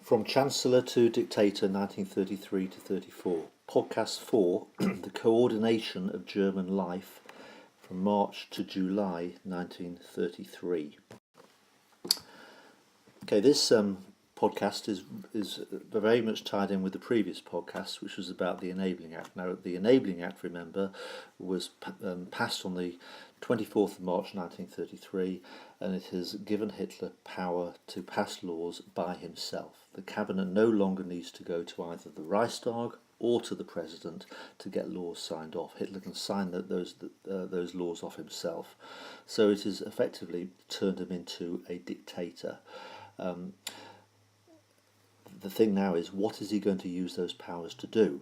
From Chancellor to Dictator 1933 to 34. Podcast 4, The Co-ordination of German Life from March to July 1933. Okay, this podcast is very much tied in with the previous podcast, which was about the Enabling Act. Now, the Enabling Act, remember, was passed on the 24th of March 1933, and it has given Hitler power to pass laws by himself. The cabinet no longer needs to go to either the Reichstag or to the president to get laws signed off. Hitler can sign those laws off himself. So it has effectively turned him into a dictator. The thing now is, what is he going to use those powers to do?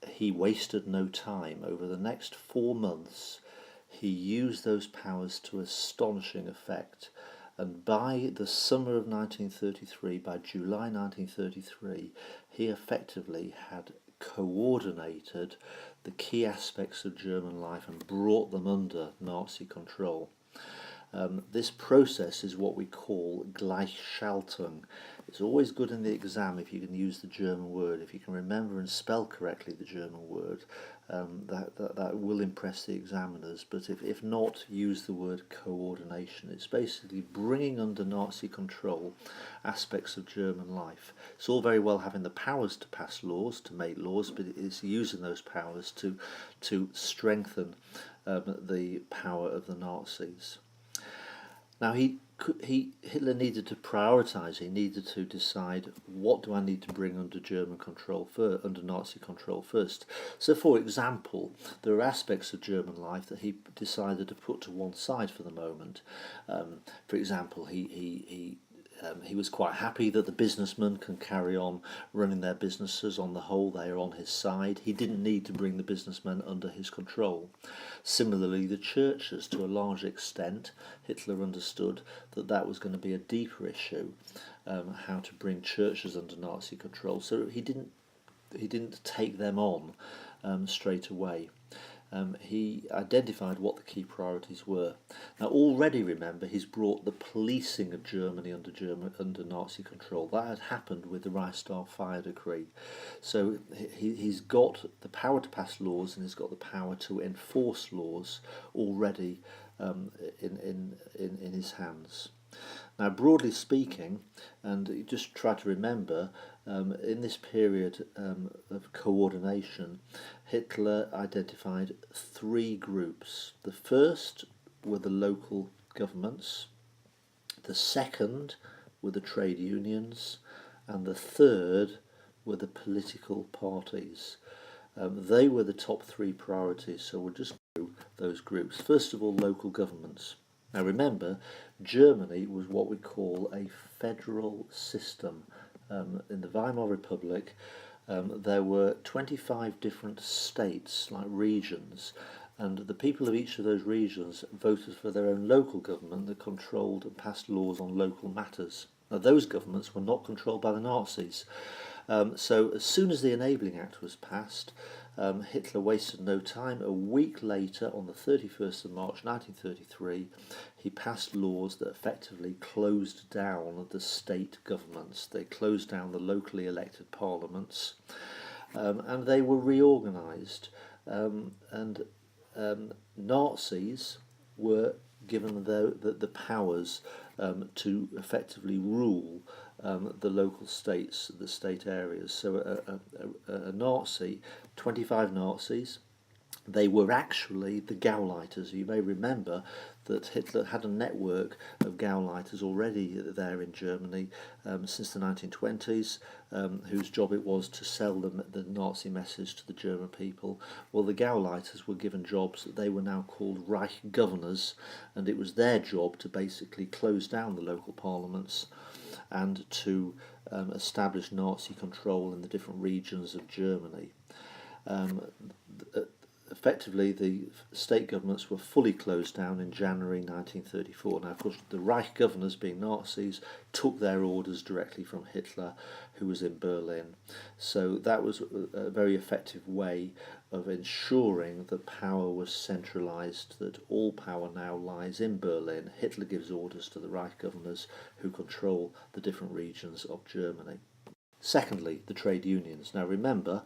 He wasted no time. Over the next 4 months, he used those powers to astonishing effect. And by the summer of 1933, by July 1933, he effectively had coordinated the key aspects of German life and brought them under Nazi control. This process is what we call Gleichschaltung. It's always good in the exam if you can use the German word, if you can remember and spell correctly the German word. That will impress the examiners, but if not, use the word coordination. It's basically bringing under Nazi control aspects of German life. It's all very well having the powers to pass laws, to make laws, but it's using those powers to strengthen the power of the Nazis. Now, Hitler needed to prioritise. He needed to decide, what do I need to bring under German control under Nazi control first. So, for example, there are aspects of German life that he decided to put to one side for the moment. For example, he was quite happy that the businessmen can carry on running their businesses. On the whole, they are on his side. He didn't need to bring the businessmen under his control. Similarly, the churches, to a large extent, Hitler understood that was going to be a deeper issue, how to bring churches under Nazi control. So he didn't take them on straight away. He identified what the key priorities were. Now, already, remember, he's brought the policing of Germany under Nazi control. That had happened with the Reichstag fire decree. So he's got the power to pass laws, and he's got the power to enforce laws already in his hands. Now, broadly speaking, and you just try to remember, in this period of coordination, Hitler identified 3 groups. The first were the local governments, the second were the trade unions, and the third were the political parties. They were the top 3 priorities, so we'll just go through those groups. First of all, local governments. Now remember, Germany was what we call a federal system. In the Weimar Republic, there were 25 different states, like regions, and the people of each of those regions voted for their own local government that controlled and passed laws on local matters. Now, those governments were not controlled by the Nazis. So as soon as the Enabling Act was passed, Hitler wasted no time. A week later, on the 31st of March 1933, he passed laws that effectively closed down the state governments. They closed down the locally elected parliaments, and they were reorganised. Nazis were given the powers to effectively rule the local states, the state areas. So a Nazi, 25 Nazis, they were actually the Gauleiters. You may remember that Hitler had a network of Gauleiters already there in Germany since the 1920s, whose job it was to sell the Nazi message to the German people. Well, the Gauleiters were given jobs that they were now called Reich governors, and it was their job to basically close down the local parliaments and to establish Nazi control in the different regions of Germany. Effectively, the state governments were fully closed down in January 1934. Now, of course, the Reich governors, being Nazis, took their orders directly from Hitler, who was in Berlin. So that was a very effective way of ensuring that power was centralised, that all power now lies in Berlin. Hitler gives orders to the Reich governors, who control the different regions of Germany. Secondly, the trade unions. Now remember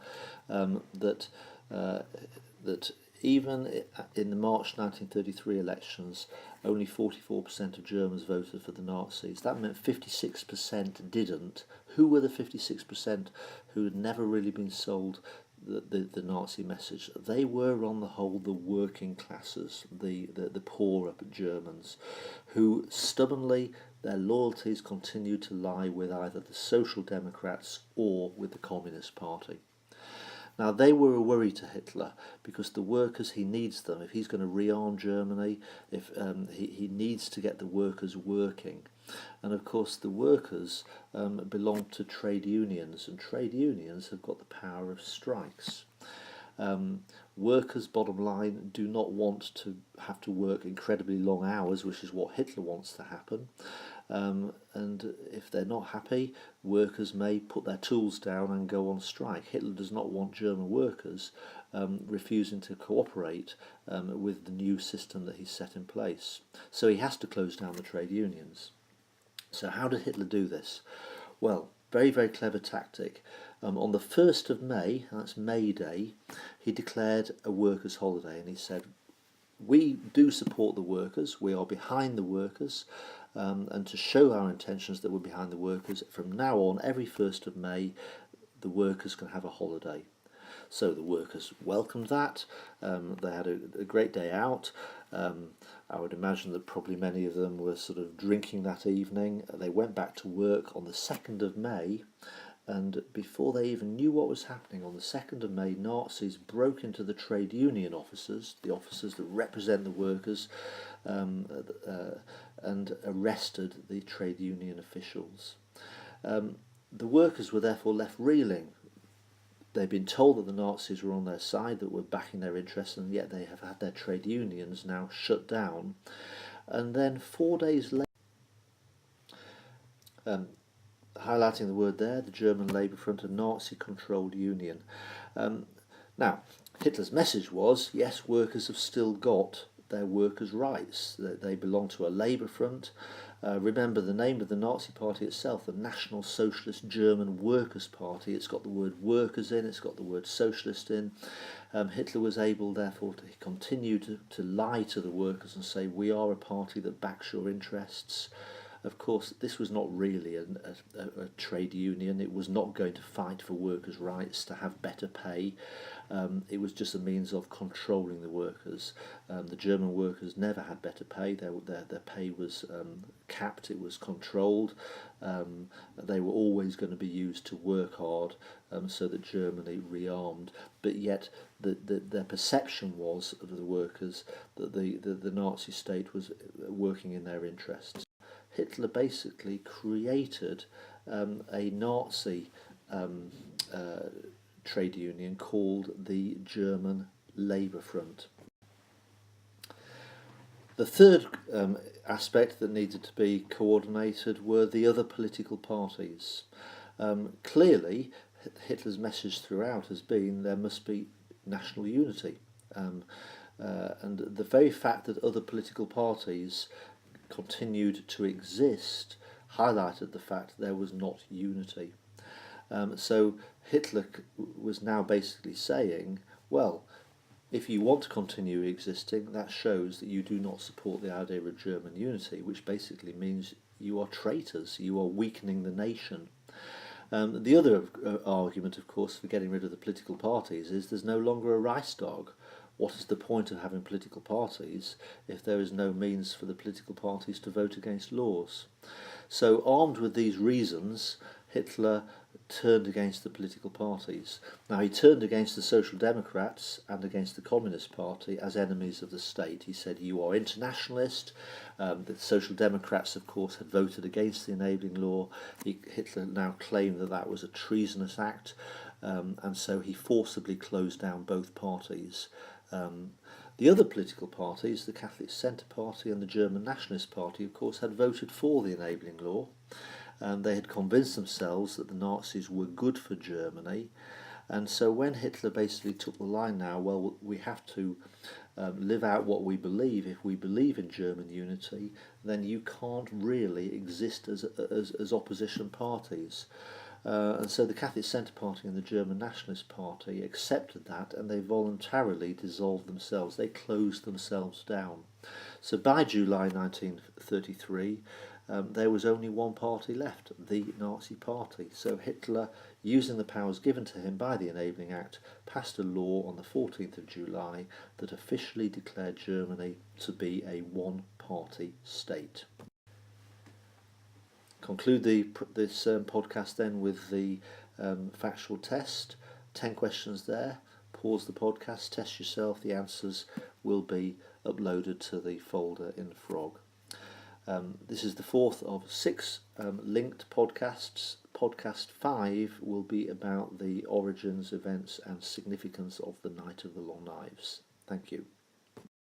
that that even in the March 1933 elections, only 44% of Germans voted for the Nazis. That meant 56% didn't. Who were the 56% who had never really been sold the Nazi message? They were, on the whole, the working classes, the poorer Germans, who stubbornly, their loyalties continued to lie with either the Social Democrats or with the Communist Party. Now, they were a worry to Hitler because the workers, he needs them. If he's going to rearm Germany, if he needs to get the workers working. And of course, the workers belong to trade unions, and trade unions have got the power of strikes. Workers, bottom line, do not want to have to work incredibly long hours, which is what Hitler wants to happen. And if they're not happy, workers may put their tools down and go on strike. Hitler does not want German workers refusing to cooperate with the new system that he's set in place. So he has to close down the trade unions. So how did Hitler do this? Well, very, very clever tactic. On the 1st of May, that's May Day, he declared a workers' holiday, and he said, we do support the workers, we are behind the workers, and to show our intentions that we're behind the workers, from now on, every 1st of May, the workers can have a holiday. So the workers welcomed that. They had a great day out. I would imagine that probably many of them were sort of drinking that evening. They went back to work on the 2nd of May, and before they even knew what was happening, on the 2nd of May, Nazis broke into the trade union offices, the offices that represent the workers, and arrested the trade union officials. The workers were therefore left reeling. They'd been told that the Nazis were on their side, that were backing their interests, and yet they have had their trade unions now shut down. And then 4 days later, highlighting the word there, the German Labour Front, a Nazi-controlled union. Now, Hitler's message was, yes, workers have still got their workers' rights. They belong to a Labour Front. Remember the name of the Nazi party itself, the National Socialist German Workers' Party. It's got the word workers in, it's got the word socialist in. Hitler was able, therefore, to continue to lie to the workers and say, we are a party that backs your interests. Of course, this was not really a trade union. It was not going to fight for workers' rights to have better pay. It was just a means of controlling the workers. The German workers never had better pay. Their pay was capped. It was controlled. They were always going to be used to work hard, so that Germany rearmed. But yet, their perception was of the workers that the Nazi state was working in their interests. Hitler basically created a Nazi trade union called the German Labour Front. The third aspect that needed to be coordinated were the other political parties. Clearly, Hitler's message throughout has been there must be national unity. And the very fact that other political parties continued to exist highlighted the fact there was not unity. So Hitler was now basically saying, well, if you want to continue existing, that shows that you do not support the idea of German unity, which basically means you are traitors, you are weakening the nation. The other argument, of course, for getting rid of the political parties is there's no longer a Reichstag. What is the point of having political parties if there is no means for the political parties to vote against laws? So, armed with these reasons, Hitler turned against the political parties. Now, he turned against the Social Democrats and against the Communist Party as enemies of the state. He said, you are internationalist. The Social Democrats, of course, had voted against the enabling law. Hitler now claimed that that was a treasonous act, and so he forcibly closed down both parties. The other political parties, the Catholic Centre Party and the German Nationalist Party, of course, had voted for the enabling law. They had convinced themselves that the Nazis were good for Germany. And so when Hitler basically took the line now, well, we have to live out what we believe. If we believe in German unity, then you can't really exist as opposition parties. And so the Catholic Centre Party and the German Nationalist Party accepted that, and they voluntarily dissolved themselves. They closed themselves down. So by July 1933, there was only one party left, the Nazi Party. So Hitler, using the powers given to him by the Enabling Act, passed a law on the 14th of July that officially declared Germany to be a one-party state. Conclude this podcast then with the factual test. 10 questions there. Pause the podcast, test yourself. The answers will be uploaded to the folder in Frog. This is the fourth of 6 linked podcasts. Podcast 5 will be about the origins, events and significance of the Night of the Long Knives. Thank you.